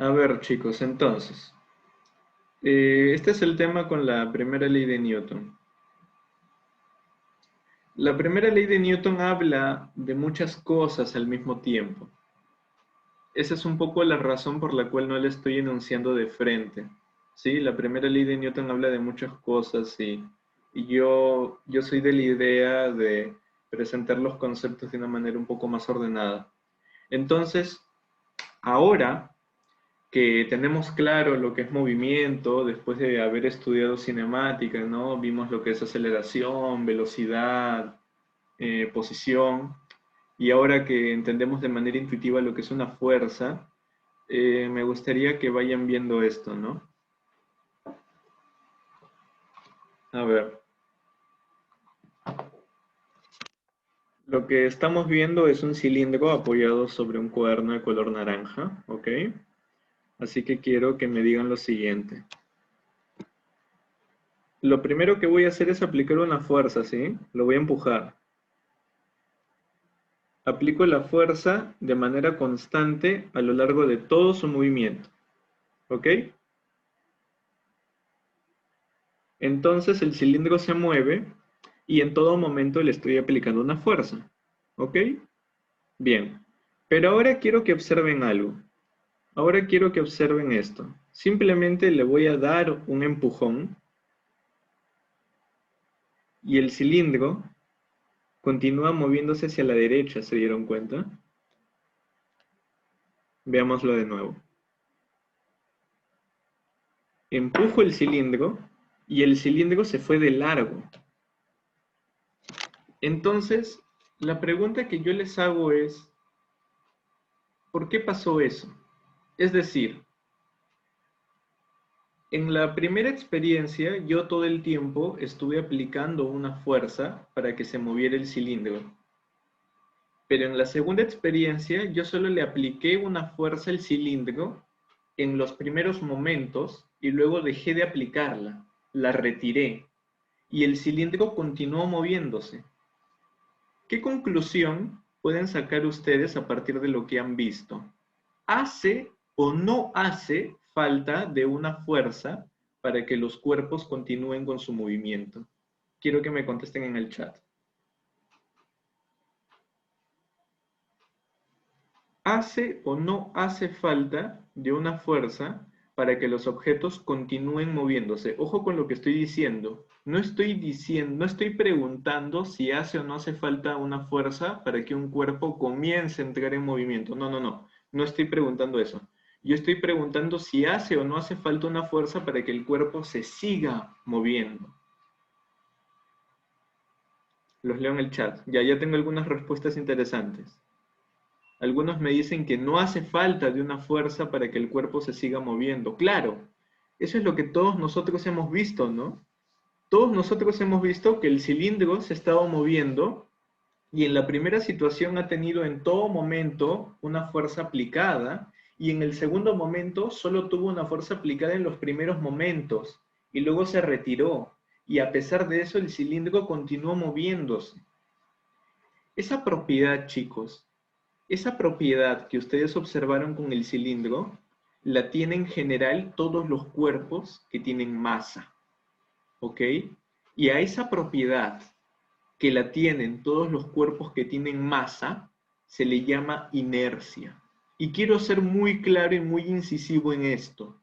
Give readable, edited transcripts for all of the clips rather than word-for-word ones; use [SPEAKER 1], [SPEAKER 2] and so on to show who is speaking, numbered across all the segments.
[SPEAKER 1] A ver, chicos, entonces, este es el tema con la primera ley de Newton. La primera ley de Newton habla de muchas cosas al mismo tiempo. Esa es un poco la razón por la cual no la estoy enunciando de frente. ¿Sí? La primera ley de Newton habla de muchas cosas y yo soy de la idea de presentar los conceptos de una manera un poco más ordenada. Entonces, ahora que tenemos claro lo que es movimiento, después de haber estudiado cinemática, ¿no? Vimos lo que es aceleración, velocidad, posición, y ahora que entendemos de manera intuitiva lo que es una fuerza, me gustaría que vayan viendo esto, ¿no? A ver, lo que estamos viendo es un cilindro apoyado sobre un cuaderno de color naranja, ¿ok? Así que quiero que me digan lo siguiente. Lo primero que voy a hacer es aplicar una fuerza, ¿sí? Lo voy a empujar. Aplico la fuerza de manera constante a lo largo de todo su movimiento. ¿Ok? Entonces el cilindro se mueve y en todo momento le estoy aplicando una fuerza. ¿Ok? Bien. Pero ahora quiero que observen algo. Ahora quiero que observen esto. Simplemente le voy a dar un empujón y el cilindro continúa moviéndose hacia la derecha, ¿se dieron cuenta? Veámoslo de nuevo. Empujo el cilindro y el cilindro se fue de largo. Entonces, la pregunta que yo les hago es, ¿por qué pasó eso? Es decir, en la primera experiencia yo todo el tiempo estuve aplicando una fuerza para que se moviera el cilindro. Pero en la segunda experiencia yo solo le apliqué una fuerza al cilindro en los primeros momentos y luego dejé de aplicarla, la retiré y el cilindro continuó moviéndose. ¿Qué conclusión pueden sacar ustedes a partir de lo que han visto? ¿Hace o no hace falta de una fuerza para que los cuerpos continúen con su movimiento? Quiero que me contesten en el chat. ¿Hace o no hace falta de una fuerza para que los objetos continúen moviéndose? Ojo con lo que estoy diciendo. No estoy preguntando si hace o no hace falta una fuerza para que un cuerpo comience a entrar en movimiento. No, no, no. No estoy preguntando eso. Yo estoy preguntando si hace o no hace falta una fuerza para que el cuerpo se siga moviendo. Los leo en el chat. Ya tengo algunas respuestas interesantes. Algunos me dicen que no hace falta de una fuerza para que el cuerpo se siga moviendo. Claro, eso es lo que todos nosotros hemos visto, ¿no? Todos nosotros hemos visto que el cilindro se estaba moviendo y en la primera situación ha tenido en todo momento una fuerza aplicada y en el segundo momento solo tuvo una fuerza aplicada en los primeros momentos y luego se retiró y a pesar de eso el cilindro continuó moviéndose. Esa propiedad, chicos, esa propiedad que ustedes observaron con el cilindro, la tienen en general todos los cuerpos que tienen masa, ¿ok? Y a esa propiedad que la tienen todos los cuerpos que tienen masa, se le llama inercia. Y quiero ser muy claro y muy incisivo en esto.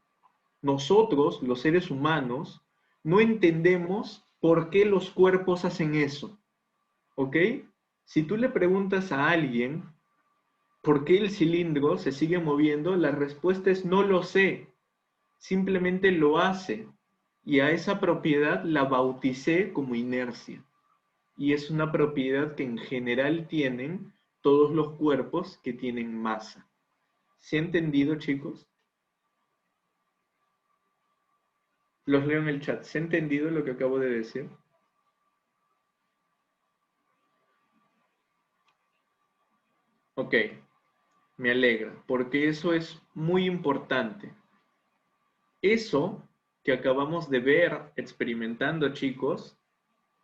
[SPEAKER 1] Nosotros, los seres humanos, no entendemos por qué los cuerpos hacen eso, ¿ok? Si tú le preguntas a alguien ¿por qué el cilindro se sigue moviendo? La respuesta es no lo sé, simplemente lo hace. Y a esa propiedad la bauticé como inercia. Y es una propiedad que en general tienen todos los cuerpos que tienen masa. ¿Se ha entendido, chicos? Los leo en el chat. ¿Se ha entendido lo que acabo de decir? Ok, me alegra, porque eso es muy importante. Eso que acabamos de ver experimentando, chicos,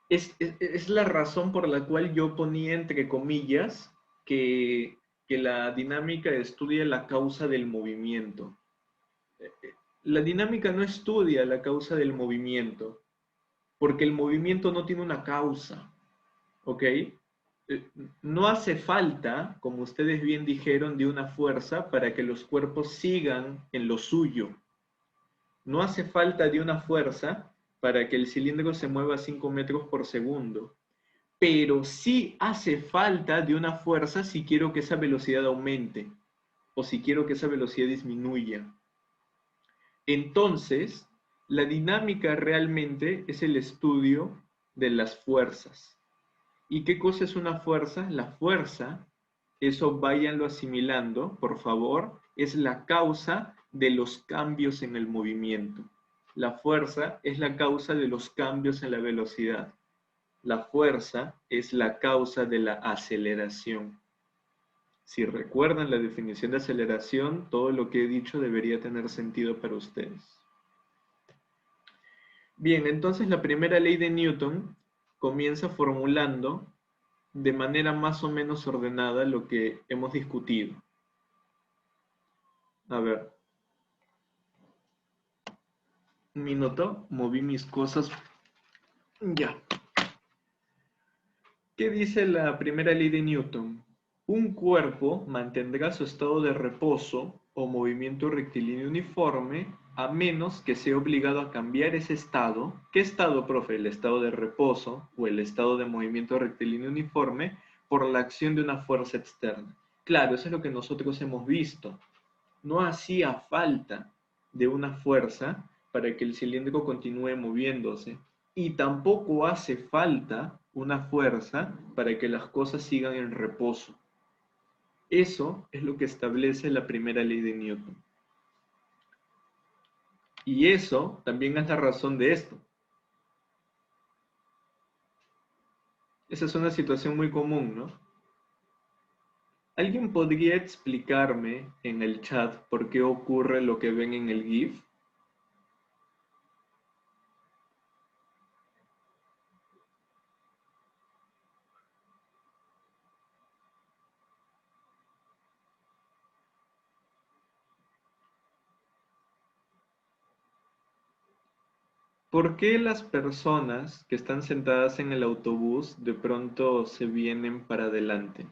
[SPEAKER 1] es la razón por la cual yo ponía entre comillas que la dinámica estudia la causa del movimiento. La dinámica no estudia la causa del movimiento, porque el movimiento no tiene una causa, ¿ok? No hace falta, como ustedes bien dijeron, de una fuerza para que los cuerpos sigan en lo suyo. No hace falta de una fuerza para que el cilindro se mueva a 5 metros por segundo. Pero sí hace falta de una fuerza si quiero que esa velocidad aumente o si quiero que esa velocidad disminuya. Entonces, la dinámica realmente es el estudio de las fuerzas. ¿Y qué cosa es una fuerza? La fuerza, eso váyanlo asimilando, por favor, es la causa de los cambios en el movimiento. La fuerza es la causa de los cambios en la velocidad. La fuerza es la causa de la aceleración. Si recuerdan la definición de aceleración, todo lo que he dicho debería tener sentido para ustedes. Bien, entonces la primera ley de Newton comienza formulando de manera más o menos ordenada lo que hemos discutido. A ver. Un minuto, moví mis cosas. Ya. ¿Qué dice la primera ley de Newton? Un cuerpo mantendrá su estado de reposo o movimiento rectilíneo uniforme a menos que sea obligado a cambiar ese estado. ¿Qué estado, profe? El estado de reposo o el estado de movimiento rectilíneo uniforme por la acción de una fuerza externa. Claro, eso es lo que nosotros hemos visto. No hacía falta de una fuerza para que el cilindro continúe moviéndose y tampoco hace falta una fuerza para que las cosas sigan en reposo. Eso es lo que establece la primera ley de Newton. Y eso también es la razón de esto. Esa es una situación muy común, ¿no? ¿Alguien podría explicarme en el chat por qué ocurre lo que ven en el GIF? ¿Por qué las personas que están sentadas en el autobús de pronto se vienen para adelante?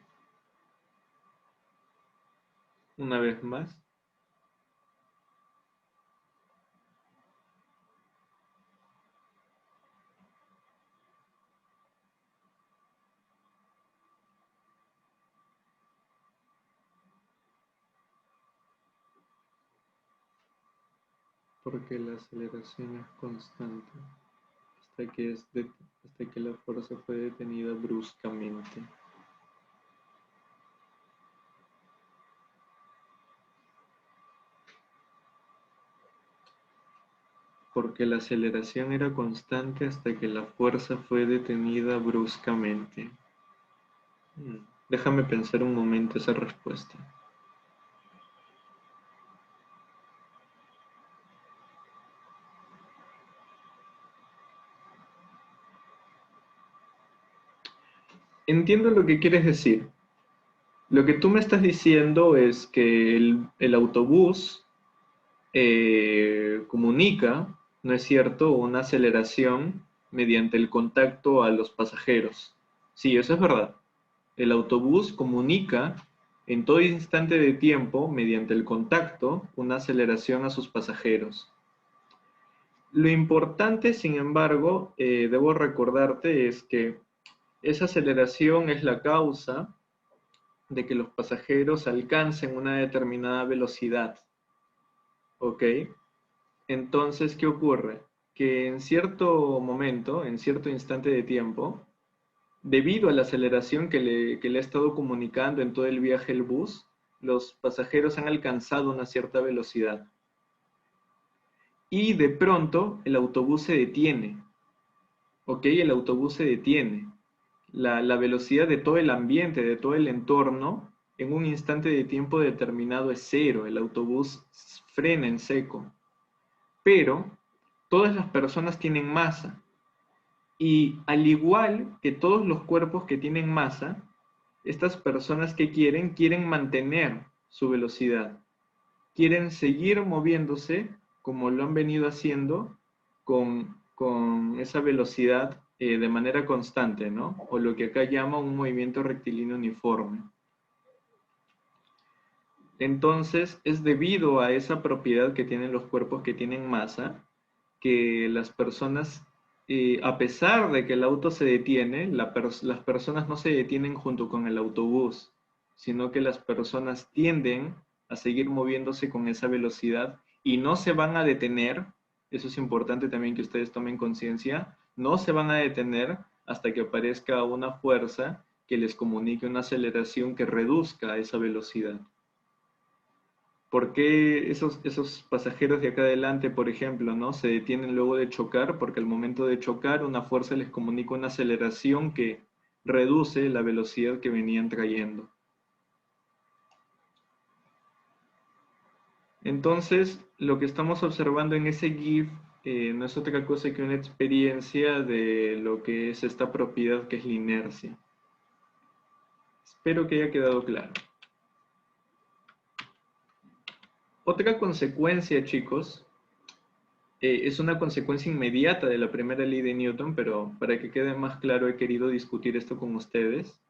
[SPEAKER 1] Una vez más. Porque la aceleración es constante hasta que la fuerza fue detenida bruscamente. Porque la aceleración era constante hasta que la fuerza fue detenida bruscamente. Déjame pensar un momento esa respuesta. Entiendo lo que quieres decir. Lo que tú me estás diciendo es que el autobús comunica, ¿no es cierto?, una aceleración mediante el contacto a los pasajeros. Sí, eso es verdad. El autobús comunica en todo instante de tiempo, mediante el contacto, una aceleración a sus pasajeros. Lo importante, sin embargo, debo recordarte, es que esa aceleración es la causa de que los pasajeros alcancen una determinada velocidad. ¿Ok? Entonces, ¿qué ocurre? Que en cierto momento, en cierto instante de tiempo, debido a la aceleración que le ha estado comunicando en todo el viaje el bus, los pasajeros han alcanzado una cierta velocidad. Y de pronto el autobús se detiene. ¿Ok? El autobús se detiene. La velocidad de todo el ambiente, de todo el entorno, en un instante de tiempo determinado es cero. El autobús frena en seco. Pero todas las personas tienen masa. Y al igual que todos los cuerpos que tienen masa, estas personas que quieren mantener su velocidad. quieren seguir moviéndose como lo han venido haciendo con esa velocidad de manera constante, ¿no? O lo que acá llama un movimiento rectilíneo uniforme. Entonces, es debido a esa propiedad que tienen los cuerpos que tienen masa, que las personas, a pesar de que el auto se detiene, las personas no se detienen junto con el autobús, sino que las personas tienden a seguir moviéndose con esa velocidad y no se van a detener. Eso es importante también que ustedes tomen conciencia. No se van a detener hasta que aparezca una fuerza que les comunique una aceleración que reduzca esa velocidad. ¿Por qué esos pasajeros de acá adelante, por ejemplo, ¿no? se detienen luego de chocar? Porque al momento de chocar una fuerza les comunica una aceleración que reduce la velocidad que venían trayendo. Entonces, lo que estamos observando en ese GIF no es otra cosa que una experiencia de lo que es esta propiedad que es la inercia. Espero que haya quedado claro. Otra consecuencia, chicos, es una consecuencia inmediata de la primera ley de Newton, pero para que quede más claro he querido discutir esto con ustedes,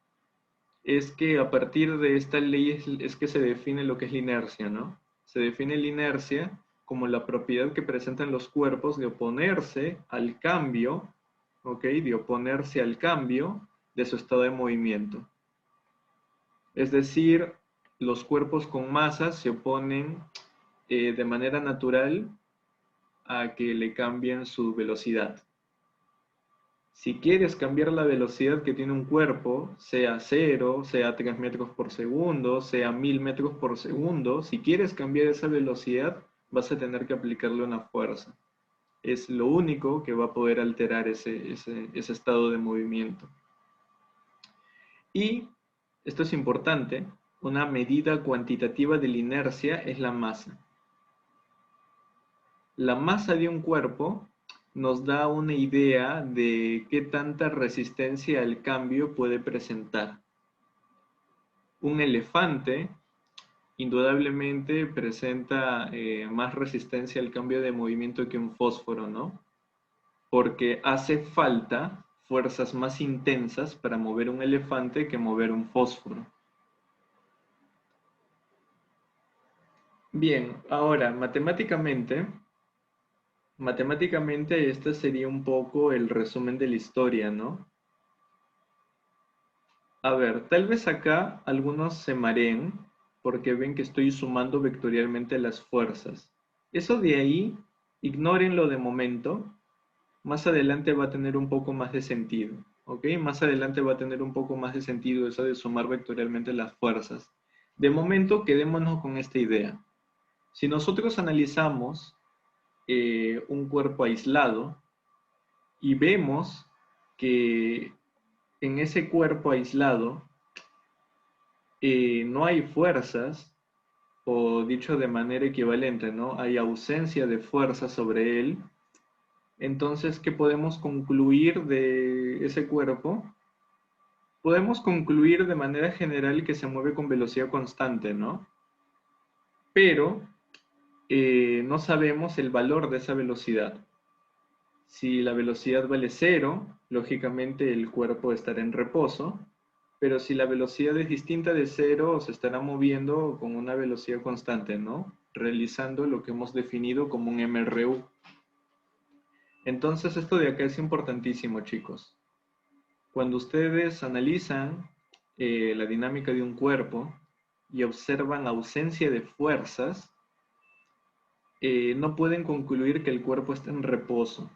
[SPEAKER 1] es que a partir de esta ley es que se define lo que es la inercia, ¿no? Se define la inercia como la propiedad que presentan los cuerpos de oponerse al cambio, ¿ok? De oponerse al cambio de su estado de movimiento. Es decir, los cuerpos con masa se oponen de manera natural a que le cambien su velocidad. Si quieres cambiar la velocidad que tiene un cuerpo, sea 0, sea 3 metros por segundo, sea 1000 metros por segundo, si quieres cambiar esa velocidad, vas a tener que aplicarle una fuerza. Es lo único que va a poder alterar ese estado de movimiento. Y, esto es importante, una medida cuantitativa de la inercia es la masa. La masa de un cuerpo nos da una idea de qué tanta resistencia al cambio puede presentar. Un elefante indudablemente presenta más resistencia al cambio de movimiento que un fósforo, ¿no? Porque hace falta fuerzas más intensas para mover un elefante que mover un fósforo. Bien, ahora, matemáticamente este sería un poco el resumen de la historia, ¿no? A ver, tal vez acá algunos se mareen porque ven que estoy sumando vectorialmente las fuerzas. Eso de ahí, ignórenlo de momento. Más adelante va a tener un poco más de sentido, ¿ok? Más adelante va a tener un poco más de sentido eso de sumar vectorialmente las fuerzas. De momento, quedémonos con esta idea. Si nosotros analizamos un cuerpo aislado y vemos que en ese cuerpo aislado no hay fuerzas, o dicho de manera equivalente, ¿no? Hay ausencia de fuerza sobre él. Entonces, ¿qué podemos concluir de ese cuerpo? Podemos concluir de manera general que se mueve con velocidad constante, ¿no? Pero no sabemos el valor de esa velocidad. Si la velocidad vale 0, lógicamente el cuerpo estará en reposo, pero si la velocidad es distinta de 0, se estará moviendo con una velocidad constante, ¿no? Realizando lo que hemos definido como un MRU. Entonces esto de acá es importantísimo, chicos. Cuando ustedes analizan la dinámica de un cuerpo y observan ausencia de fuerzas, no pueden concluir que el cuerpo está en reposo.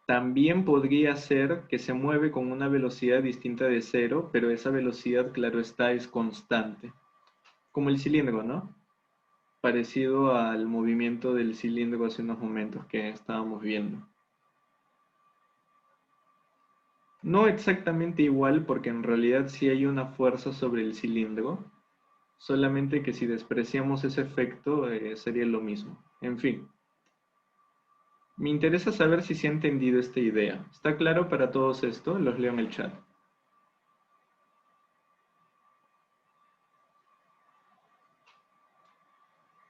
[SPEAKER 1] También podría ser que se mueve con una velocidad distinta de 0, pero esa velocidad, claro está, es constante. Como el cilindro, ¿no? Parecido al movimiento del cilindro hace unos momentos que estábamos viendo. No exactamente igual, porque en realidad sí hay una fuerza sobre el cilindro, solamente que si despreciamos ese efecto sería lo mismo. En fin. Me interesa saber si se ha entendido esta idea. ¿Está claro para todos esto? Los leo en el chat.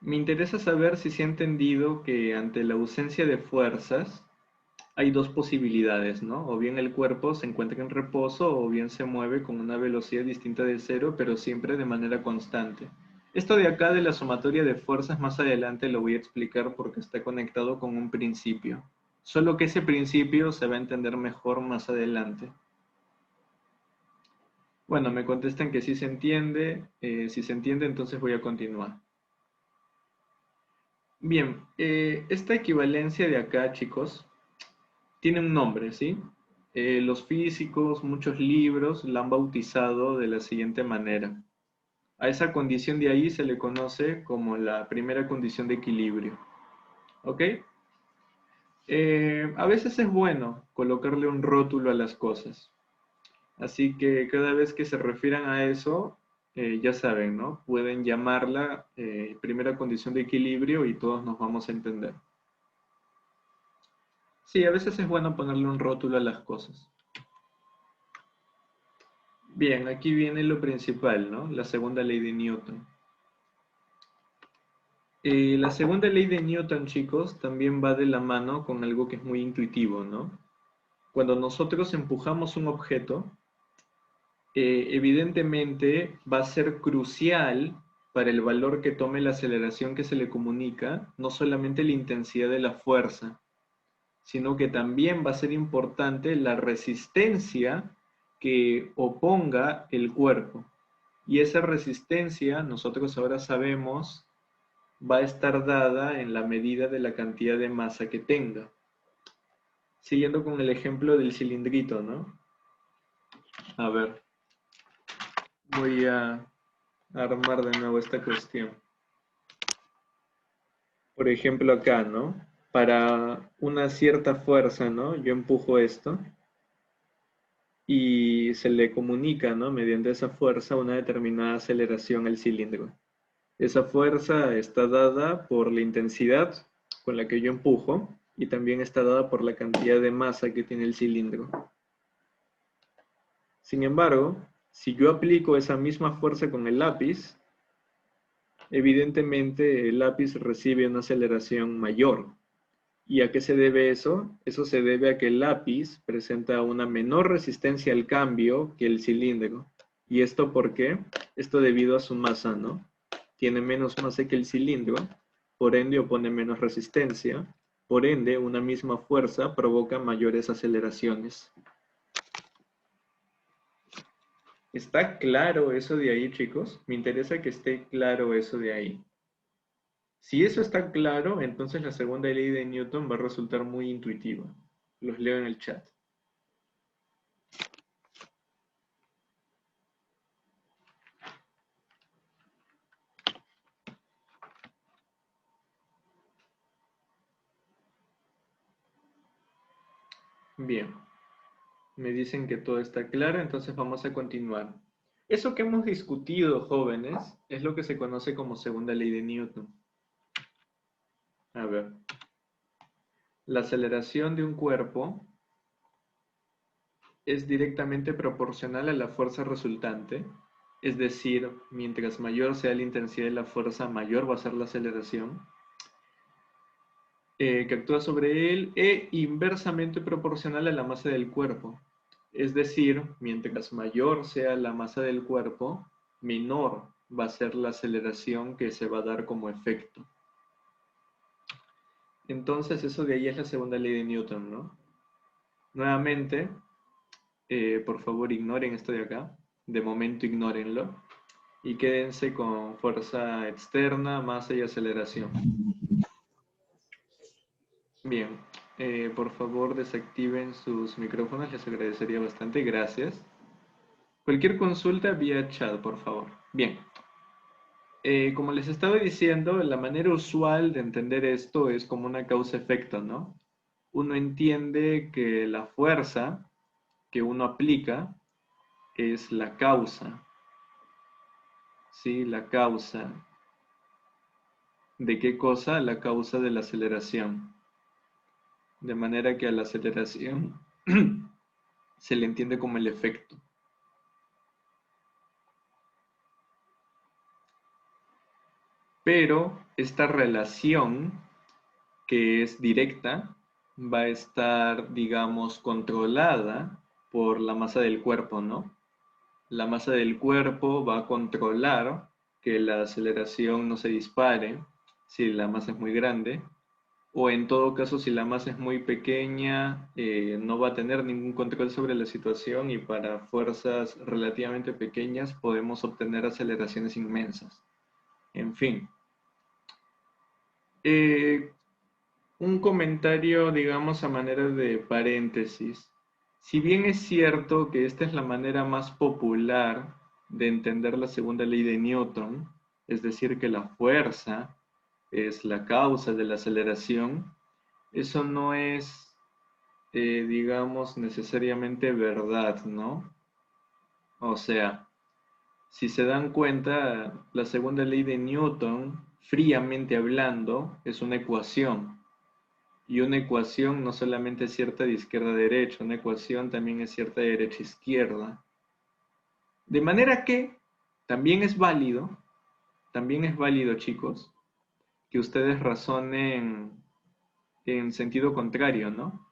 [SPEAKER 1] Me interesa saber si se ha entendido que ante la ausencia de fuerzas hay dos posibilidades, ¿no? O bien el cuerpo se encuentra en reposo o bien se mueve con una velocidad distinta de cero, pero siempre de manera constante. Esto de acá de la sumatoria de fuerzas más adelante lo voy a explicar porque está conectado con un principio. Solo que ese principio se va a entender mejor más adelante. Bueno, me contestan que sí se entiende. Si se entiende, entonces voy a continuar. Bien, esta equivalencia de acá, chicos, tiene un nombre, ¿sí? Los físicos, muchos libros la han bautizado de la siguiente manera. A esa condición de ahí se le conoce como la primera condición de equilibrio. ¿Ok? A veces es bueno colocarle un rótulo a las cosas. Así que cada vez que se refieran a eso, ya saben, ¿no? Pueden llamarla primera condición de equilibrio y todos nos vamos a entender. Sí, a veces es bueno ponerle un rótulo a las cosas. Bien, aquí viene lo principal, ¿no? La segunda ley de Newton. La segunda ley de Newton, chicos, también va de la mano con algo que es muy intuitivo, ¿no? Cuando nosotros empujamos un objeto, evidentemente va a ser crucial para el valor que tome la aceleración que se le comunica, no solamente la intensidad de la fuerza, sino que también va a ser importante la resistencia que oponga el cuerpo. Y esa resistencia, nosotros ahora sabemos, va a estar dada en la medida de la cantidad de masa que tenga. Siguiendo con el ejemplo del cilindrito, ¿no? A ver, voy a armar de nuevo esta cuestión. Por ejemplo acá, ¿no? Para una cierta fuerza, ¿no? Yo empujo esto y se le comunica, ¿no? Mediante esa fuerza una determinada aceleración al cilindro. Esa fuerza está dada por la intensidad con la que yo empujo y también está dada por la cantidad de masa que tiene el cilindro. Sin embargo, si yo aplico esa misma fuerza con el lápiz, evidentemente el lápiz recibe una aceleración mayor. ¿Y a qué se debe eso? Eso se debe a que el lápiz presenta una menor resistencia al cambio que el cilindro. ¿Y esto por qué? Esto debido a su masa, ¿no? Tiene menos masa que el cilindro, por ende opone menos resistencia, por ende una misma fuerza provoca mayores aceleraciones. ¿Está claro eso de ahí, chicos? Me interesa que esté claro eso de ahí. Si eso está claro, entonces la segunda ley de Newton va a resultar muy intuitiva. Los leo en el chat. Bien, me dicen que todo está claro, entonces vamos a continuar. Eso que hemos discutido, jóvenes, es lo que se conoce como segunda ley de Newton. A ver, la aceleración de un cuerpo es directamente proporcional a la fuerza resultante, es decir, mientras mayor sea la intensidad de la fuerza, mayor va a ser la aceleración, que actúa sobre él, e inversamente proporcional a la masa del cuerpo. Es decir, mientras mayor sea la masa del cuerpo, menor va a ser la aceleración que se va a dar como efecto. Entonces, eso de ahí es la segunda ley de Newton, ¿no? Nuevamente, por favor ignoren esto de acá. De momento ignórenlo. Y quédense con fuerza externa, masa y aceleración. Bien, por favor desactiven sus micrófonos, les agradecería bastante, gracias. Cualquier consulta vía chat, por favor. Bien, como les estaba diciendo, la manera usual de entender esto es como una causa-efecto, ¿no? Uno entiende que la fuerza que uno aplica es la causa, ¿sí? La causa. ¿De qué cosa? La causa de la aceleración. De manera que a la aceleración se le entiende como el efecto. pero esta relación que es directa va a estar, digamos, controlada por la masa del cuerpo, ¿no? La masa del cuerpo va a controlar que la aceleración no se dispare si la masa es muy grande, o en todo caso si la masa es muy pequeña, no va a tener ningún control sobre la situación y para fuerzas relativamente pequeñas podemos obtener aceleraciones inmensas. En fin. Eh, un comentario, digamos, a manera de paréntesis. Si bien es cierto que esta es la manera más popular de entender la segunda ley de Newton, es decir, que la fuerza es la causa de la aceleración, eso no es, digamos, necesariamente verdad, ¿no? O sea, si se dan cuenta, la segunda ley de Newton, fríamente hablando, es una ecuación. Y una ecuación no solamente es cierta de izquierda a derecha, una ecuación también es cierta de derecha a izquierda. De manera que también es válido, chicos, que ustedes razonen en sentido contrario, ¿no?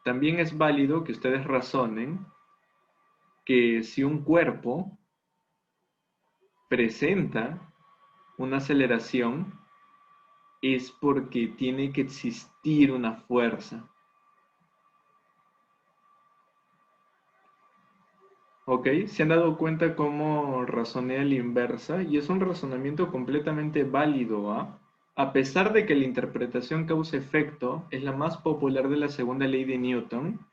[SPEAKER 1] También es válido que ustedes razonen que si un cuerpo presenta una aceleración es porque tiene que existir una fuerza. ¿Ok? ¿Se han dado cuenta cómo razoné a la inversa? Y es un razonamiento completamente válido, ¿ah? A pesar de que la interpretación causa-efecto es la más popular de la segunda ley de Newton,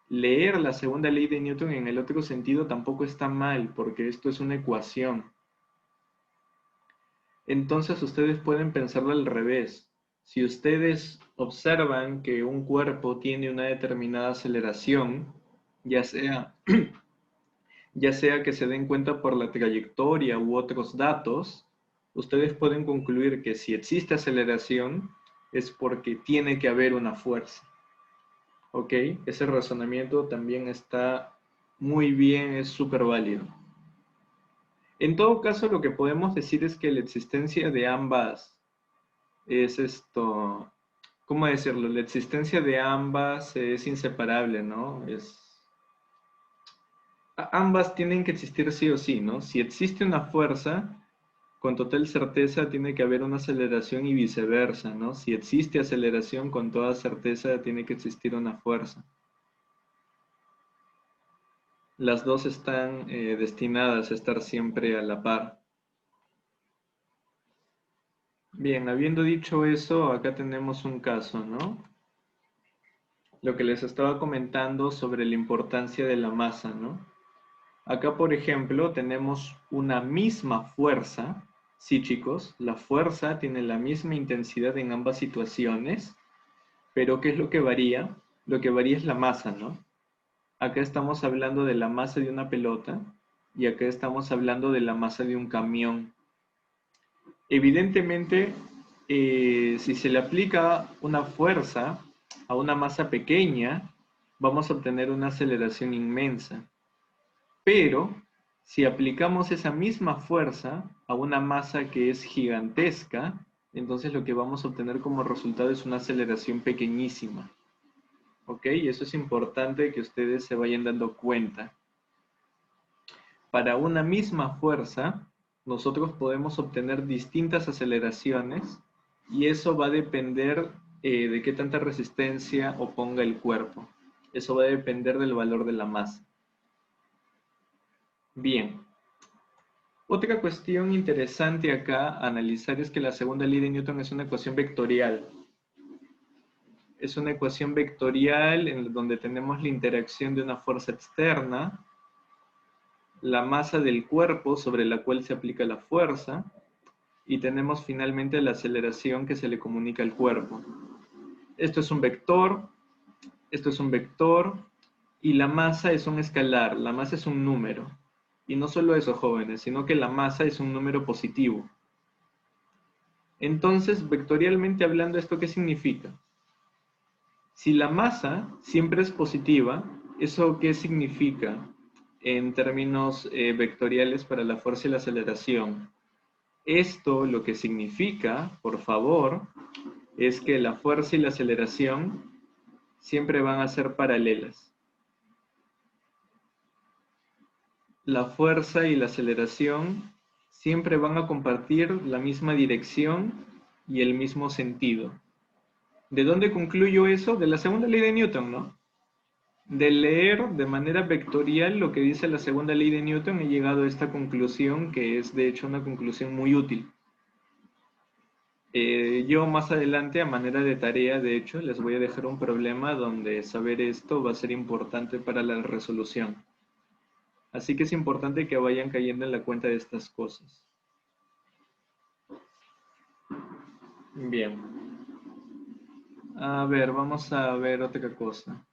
[SPEAKER 1] leer la segunda ley de Newton en el otro sentido tampoco está mal, porque esto es una ecuación. Entonces ustedes pueden pensarlo al revés. Si ustedes observan que un cuerpo tiene una determinada aceleración, ya sea ya sea que se den cuenta por la trayectoria u otros datos, ustedes pueden concluir que si existe aceleración es porque tiene que haber una fuerza. ¿Ok? Ese razonamiento también está muy bien, es súper válido. En todo caso, lo que podemos decir es que la existencia de ambas es esto, ¿cómo decirlo? La existencia de ambas es inseparable, ¿no? Ambas tienen que existir sí o sí, ¿no? Si existe una fuerza, con total certeza tiene que haber una aceleración y viceversa, ¿no? Si existe aceleración, con toda certeza tiene que existir una fuerza. Las dos están destinadas a estar siempre a la par. Bien, habiendo dicho eso, acá tenemos un caso, ¿no? Lo que les estaba comentando sobre la importancia de la masa, ¿no? Acá, por ejemplo, tenemos una misma fuerza. Sí, chicos, la fuerza tiene la misma intensidad en ambas situaciones, pero ¿qué es lo que varía? Lo que varía es la masa, ¿no? Acá estamos hablando de la masa de una pelota y acá estamos hablando de la masa de un camión. Evidentemente, si se le aplica una fuerza a una masa pequeña, vamos a obtener una aceleración inmensa. Pero si aplicamos esa misma fuerza a una masa que es gigantesca, entonces lo que vamos a obtener como resultado es una aceleración pequeñísima. ¿Ok? Y eso es importante que ustedes se vayan dando cuenta. Para una misma fuerza, nosotros podemos obtener distintas aceleraciones y eso va a depender de qué tanta resistencia oponga el cuerpo. Eso va a depender del valor de la masa. Bien. Otra cuestión interesante acá a analizar es que la segunda ley de Newton es una ecuación vectorial. Es una ecuación vectorial en donde tenemos la interacción de una fuerza externa, la masa del cuerpo sobre la cual se aplica la fuerza, y tenemos finalmente la aceleración que se le comunica al cuerpo. Esto es un vector, esto es un vector, y la masa es un escalar, la masa es un número. Y no solo eso, jóvenes, sino que la masa es un número positivo. Entonces, vectorialmente hablando, ¿esto qué significa? Si la masa siempre es positiva, ¿eso qué significa en términos vectoriales para la fuerza y la aceleración? Esto lo que significa, por favor, es que la fuerza y la aceleración siempre van a ser paralelas. La fuerza y la aceleración siempre van a compartir la misma dirección y el mismo sentido. ¿De dónde concluyo eso? De la segunda ley de Newton, ¿no? De leer de manera vectorial lo que dice la segunda ley de Newton, he llegado a esta conclusión que es de hecho una conclusión muy útil. Yo más adelante, a manera de tarea, de hecho, les voy a dejar un problema donde saber esto va a ser importante para la resolución. Así que es importante que vayan cayendo en la cuenta de estas cosas. Bien. A ver, vamos a ver otra cosa.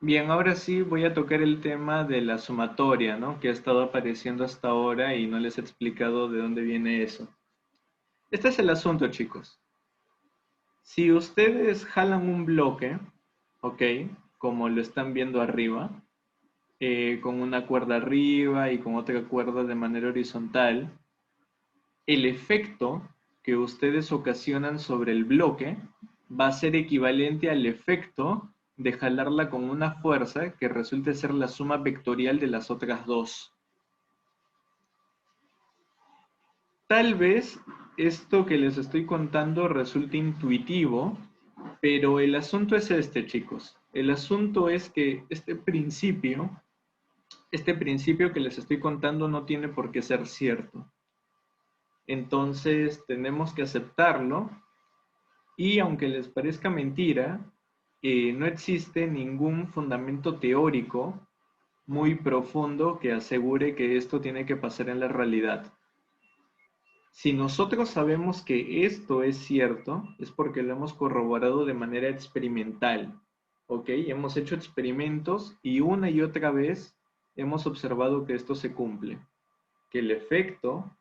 [SPEAKER 1] Bien, ahora sí voy a tocar el tema de la sumatoria, ¿no? Que ha estado apareciendo hasta ahora y no les he explicado de dónde viene eso. Este es el asunto, chicos. Si ustedes jalan un bloque, ¿ok? Como lo están viendo arriba, con una cuerda arriba y con otra cuerda de manera horizontal, el efecto que ustedes ocasionan sobre el bloque va a ser equivalente al efecto de jalarla con una fuerza que resulte ser la suma vectorial de las otras dos. Tal vez esto que les estoy contando resulte intuitivo, pero el asunto es este, chicos. El asunto es que este principio que les estoy contando no tiene por qué ser cierto. Entonces tenemos que aceptarlo y aunque les parezca mentira, no existe ningún fundamento teórico muy profundo que asegure que esto tiene que pasar en la realidad. Si nosotros sabemos que esto es cierto, es porque lo hemos corroborado de manera experimental, ¿ok? Hemos hecho experimentos y una y otra vez hemos observado que esto se cumple, que el efecto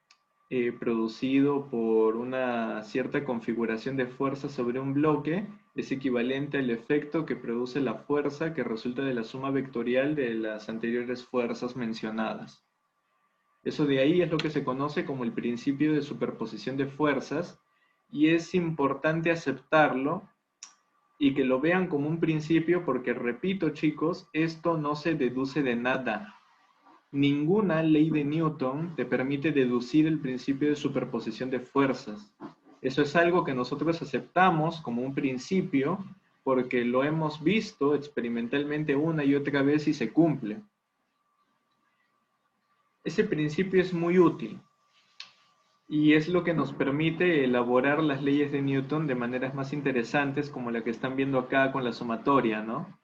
[SPEAKER 1] producido por una cierta configuración de fuerza sobre un bloque es equivalente al efecto que produce la fuerza que resulta de la suma vectorial de las anteriores fuerzas mencionadas. Eso de ahí es lo que se conoce como el principio de superposición de fuerzas y es importante aceptarlo y que lo vean como un principio porque, repito chicos, esto no se deduce de nada. Ninguna ley de Newton te permite deducir el principio de superposición de fuerzas. Eso es algo que nosotros aceptamos como un principio porque lo hemos visto experimentalmente una y otra vez y se cumple. Ese principio es muy útil y es lo que nos permite elaborar las leyes de Newton de maneras más interesantes como la que están viendo acá con la sumatoria, ¿no?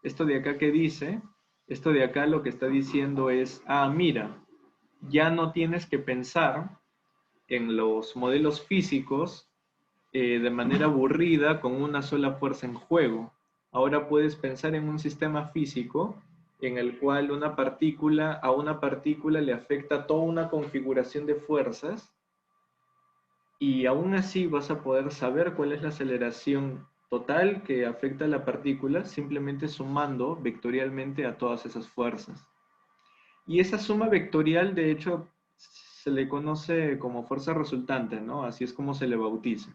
[SPEAKER 1] Esto de acá que dice, esto de acá lo que está diciendo es, mira, ya no tienes que pensar en los modelos físicos de manera aburrida con una sola fuerza en juego. Ahora puedes pensar en un sistema físico en el cual a una partícula le afecta toda una configuración de fuerzas y aún así vas a poder saber cuál es la aceleración total que afecta a la partícula simplemente sumando vectorialmente a todas esas fuerzas. Y esa suma vectorial, de hecho, se le conoce como fuerza resultante, ¿no? Así es como se le bautiza.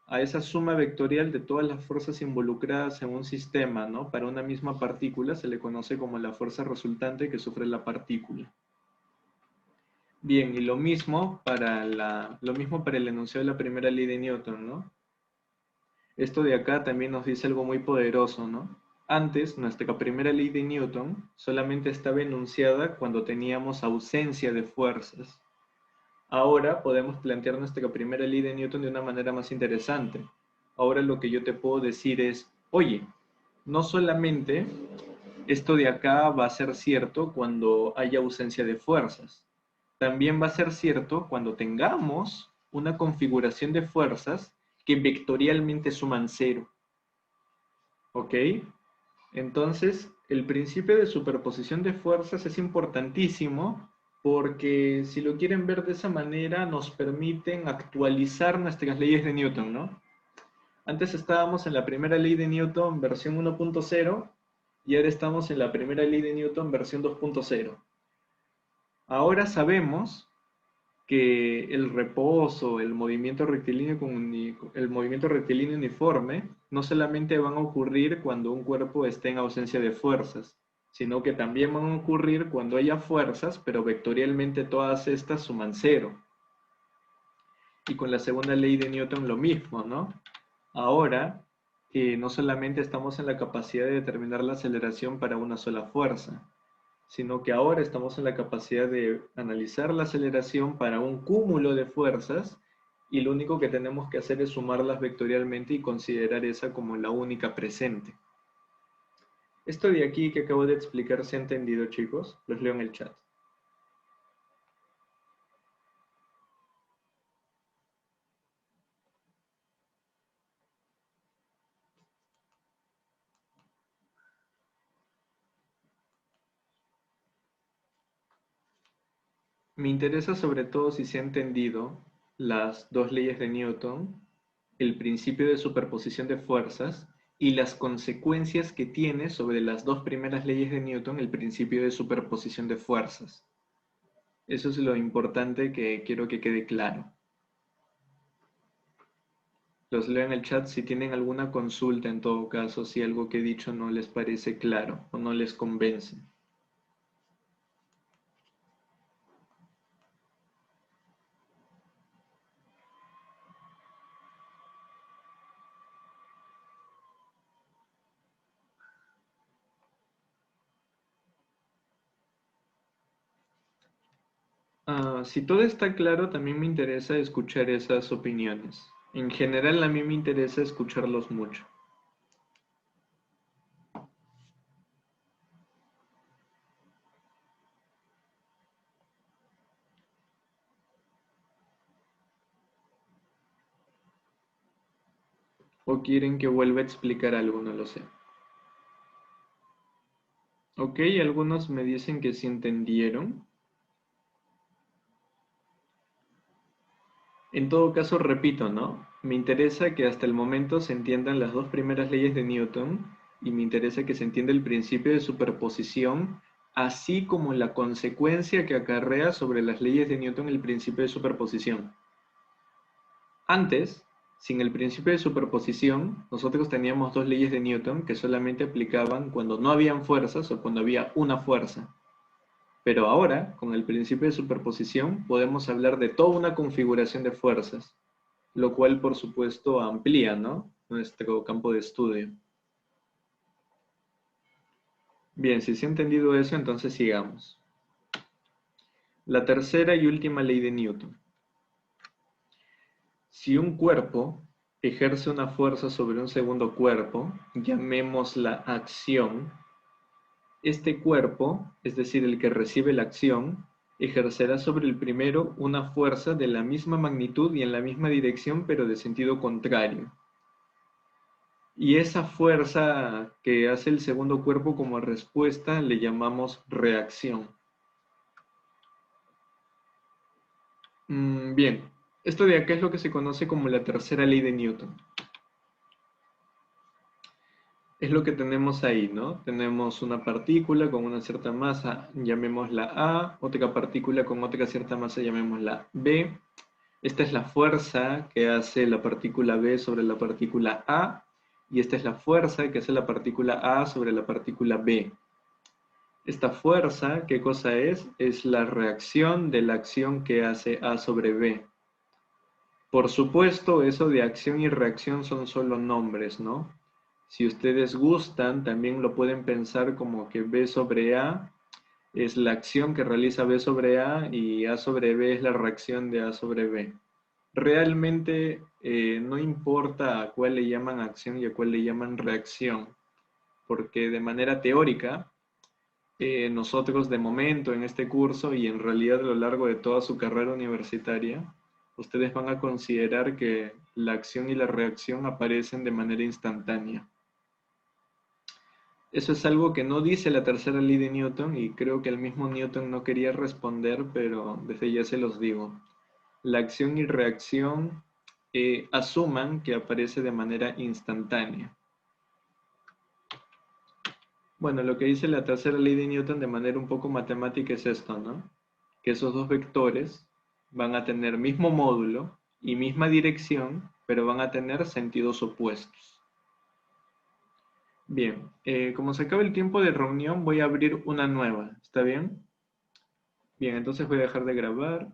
[SPEAKER 1] A esa suma vectorial de todas las fuerzas involucradas en un sistema, ¿no? Para una misma partícula se le conoce como la fuerza resultante que sufre la partícula. Bien, y lo mismo para el enunciado de la primera ley de Newton, ¿no? Esto de acá también nos dice algo muy poderoso, ¿no? Antes, nuestra primera ley de Newton solamente estaba enunciada cuando teníamos ausencia de fuerzas. Ahora podemos plantear nuestra primera ley de Newton de una manera más interesante. Ahora lo que yo te puedo decir es, oye, no solamente esto de acá va a ser cierto cuando haya ausencia de fuerzas, también va a ser cierto cuando tengamos una configuración de fuerzas que vectorialmente suman cero. ¿Ok? Entonces, el principio de superposición de fuerzas es importantísimo porque si lo quieren ver de esa manera nos permiten actualizar nuestras leyes de Newton, ¿no? Antes estábamos en la primera ley de Newton versión 1.0 y ahora estamos en la primera ley de Newton versión 2.0. Ahora sabemos que el reposo, el movimiento rectilíneo uniforme, no solamente van a ocurrir cuando un cuerpo esté en ausencia de fuerzas, sino que también van a ocurrir cuando haya fuerzas, pero vectorialmente todas estas suman cero. Y con la segunda ley de Newton lo mismo, ¿no? Ahora, no solamente estamos en la capacidad de determinar la aceleración para una sola fuerza, sino que ahora estamos en la capacidad de analizar la aceleración para un cúmulo de fuerzas y lo único que tenemos que hacer es sumarlas vectorialmente y considerar esa como la única presente. Esto de aquí que acabo de explicar, ¿se ha entendido, chicos? Los leo en el chat. Me interesa sobre todo si se ha entendido las dos leyes de Newton, el principio de superposición de fuerzas y las consecuencias que tiene sobre las dos primeras leyes de Newton el principio de superposición de fuerzas. Eso es lo importante que quiero que quede claro. Los leo en el chat si tienen alguna consulta en todo caso, si algo que he dicho no les parece claro o no les convence. Si todo está claro, también me interesa escuchar esas opiniones. En general, a mí me interesa escucharlos mucho. ¿O quieren que vuelva a explicar algo? No lo sé. Ok, algunos me dicen que sí entendieron. En todo caso, repito, ¿no? Me interesa que hasta el momento se entiendan las dos primeras leyes de Newton y me interesa que se entienda el principio de superposición, así como la consecuencia que acarrea sobre las leyes de Newton el principio de superposición. Antes, sin el principio de superposición, nosotros teníamos dos leyes de Newton que solamente aplicaban cuando no habían fuerzas o cuando había una fuerza. Pero ahora, con el principio de superposición, podemos hablar de toda una configuración de fuerzas, lo cual por supuesto amplía, ¿no?, nuestro campo de estudio. Bien, si se ha entendido eso, entonces sigamos. La tercera y última ley de Newton. Si un cuerpo ejerce una fuerza sobre un segundo cuerpo, llamémosla acción, este cuerpo, es decir, el que recibe la acción, ejercerá sobre el primero una fuerza de la misma magnitud y en la misma dirección, pero de sentido contrario. Y esa fuerza que hace el segundo cuerpo como respuesta le llamamos reacción. Bien, esto de acá es lo que se conoce como la tercera ley de Newton. Es lo que tenemos ahí, ¿no? Tenemos una partícula con una cierta masa, llamémosla A, otra partícula con otra cierta masa, llamémosla B. Esta es la fuerza que hace la partícula B sobre la partícula A, y esta es la fuerza que hace la partícula A sobre la partícula B. Esta fuerza, ¿qué cosa es? Es la reacción de la acción que hace A sobre B. Por supuesto, eso de acción y reacción son solo nombres, ¿no? Si ustedes gustan, también lo pueden pensar como que B sobre A es la acción que realiza B sobre A y A sobre B es la reacción de A sobre B. Realmente no importa a cuál le llaman acción y a cuál le llaman reacción, porque de manera teórica, nosotros de momento en este curso y en realidad a lo largo de toda su carrera universitaria, ustedes van a considerar que la acción y la reacción aparecen de manera instantánea. Eso es algo que no dice la tercera ley de Newton y creo que el mismo Newton no quería responder, pero desde ya se los digo. La acción y reacción asuman que aparece de manera instantánea. Bueno, lo que dice la tercera ley de Newton de manera un poco matemática es esto, ¿no? que esos dos vectores van a tener mismo módulo y misma dirección, pero van a tener sentidos opuestos. Bien, como se acaba el tiempo de reunión, voy a abrir una nueva. ¿Está bien? Bien, entonces voy a dejar de grabar.